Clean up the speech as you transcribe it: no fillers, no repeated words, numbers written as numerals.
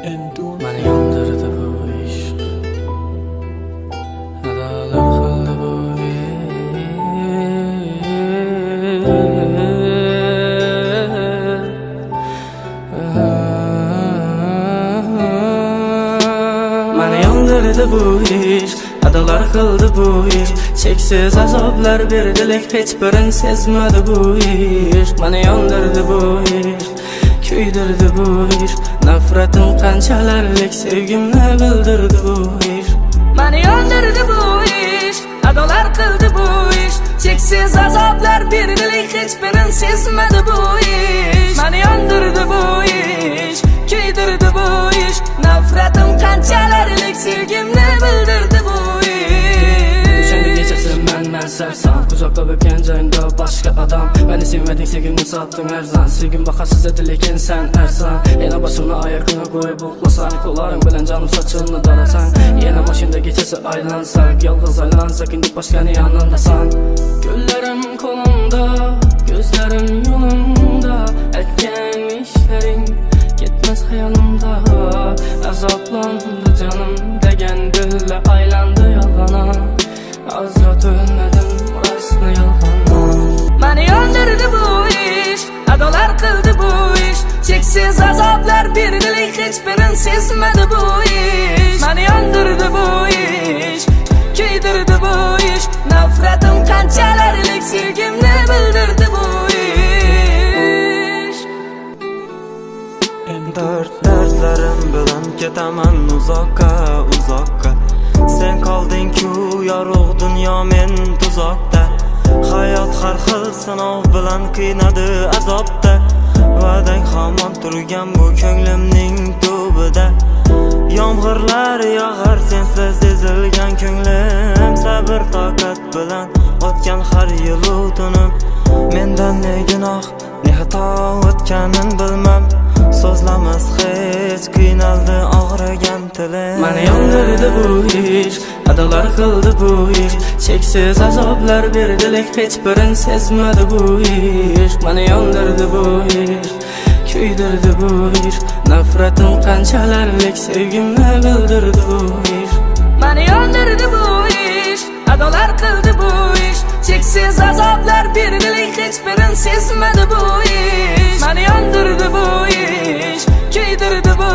Mani yondirdi bu ishq, adolar qildi bu Mani yondirdi bu ishq, adolar qildi bu ishq. Cheksiz azoblar berdi, lek hech birin sezmadi bu ishq. Mani yondirdi bu ishq, kuydirdi bu ishq. Nafratim qanchalarlik sevgimni bildirdi bu ishq. Mani yondirdi bu ishq, adolar qildi bu ishq. Cheksiz azoblar berdi, lek hech birin sezmadi bu ishq. Mani yondirdi bu ishq, kuydirdi bu ishq. Nafratim qanchalarlik sevgimni bildirdi bu ishq. O'shanda kechasi men sarson, kuzoqqa o'pgan joyingda boshqa odam. Meni sevmading, sevgimni sotding arzon. Sevgim bahasiz edi, lekin sen arson. Yana boshimni oyog'ingga qo'yib uxlasang, qo'llaring bilan jonim sochimni dolasang. Yana mashina kechasi aylansak, yolg'iz aylansak, endi boshqani yonimdasan. Ko'llarim qo'limda, ko'zlarim yo'limda, aytgan ishlaring ketmas xayolimda. Azoblandi jonim degan dilla aylandi yolg'ona. Azrat o'lmadim, rostni yolg'ona. Mani yondirdi bu ishq, adolar qildi bu ishq. Cheksiz azoblar berdi, lek hech birin sezmadi bu ishq. Mani yondirdi bu ishq, kuydirdi bu ishq. Nafratim qanchalarlik sevgimni bildirdi bu ishq. Dardlarim bilan ketaman uzoqqa, uzoqqa. Sen qolding-ku yorug' dunyo, men tuzoqda. Hayot har xil sinov bilan qiynadi azobda. Va'dang hamon turgan bu ko'nglimning tubida. Yomg'irlar yog'ar sensiz ezilgan ko'nglim. Sabr toqat bilan o'tgan har yil tunim. Mendan ne gunoh, ne xato o'tganin bilmam. So'zlamas hech, qiynaldi og'rigan tilim. Mani yondirdi bu ishq, adolar qildi bu ishq. Cheksiz azoblar berdi, lek hech birin sezmadi bu ishq. Mani yondirdi bu ishq, kuydirdi bu ishq. Nafratim qanchalarlik sevgimni bildirdi bu ishq. Mani yondirdi bu ishq, adolar qildi bu ishq. Cheksiz azoblar berdi, lek hech birin sezmadi bu ishq. Mani yondirdi bu ishq, kuydirdi bu